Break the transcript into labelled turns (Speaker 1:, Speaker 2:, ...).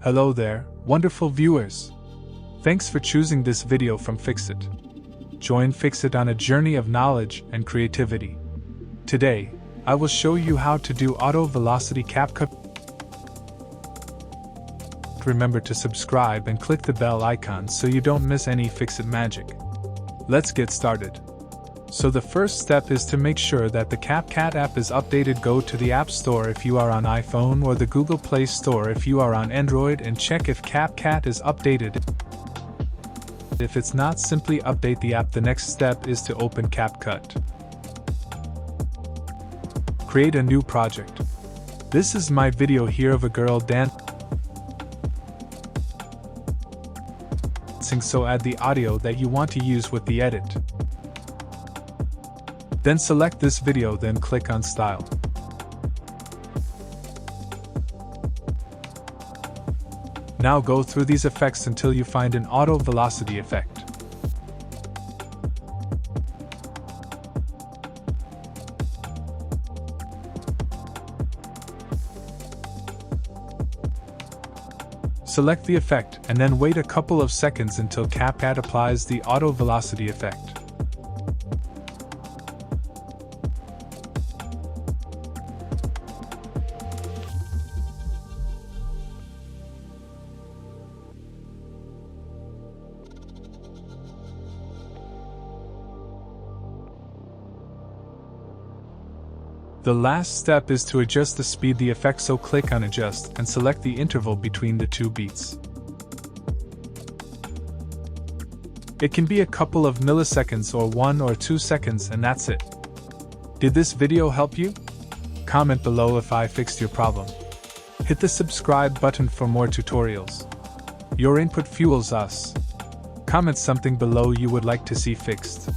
Speaker 1: Hello there, wonderful viewers. Thanks for choosing this video from Fixit. Join Fixit on a journey of knowledge and creativity. Today, I will show you how to do auto velocity CapCut. Remember to subscribe and click the bell icon so you don't miss any Fixit magic. Let's get started. So the first step is to make sure that the CapCut app is updated. Go to the App Store if you are on iPhone or the Google Play Store if you are on Android and check if CapCut is updated. If it's not, simply update the app. The next step is to open CapCut. Create a new project. This is my video here of a girl dancing, so add the audio that you want to use with the edit. Then select this video, then click on Style. Now go through these effects until you find an auto velocity effect. Select the effect and then wait a couple of seconds until CapCut applies the auto velocity effect. The last step is to adjust the speed of the effect, so click on Adjust and select the interval between the two beats. It can be a couple of milliseconds or 1 or 2 seconds, and that's it. Did this video help you? Comment below if I fixed your problem. Hit the subscribe button for more tutorials. Your input fuels us. Comment something below you would like to see fixed.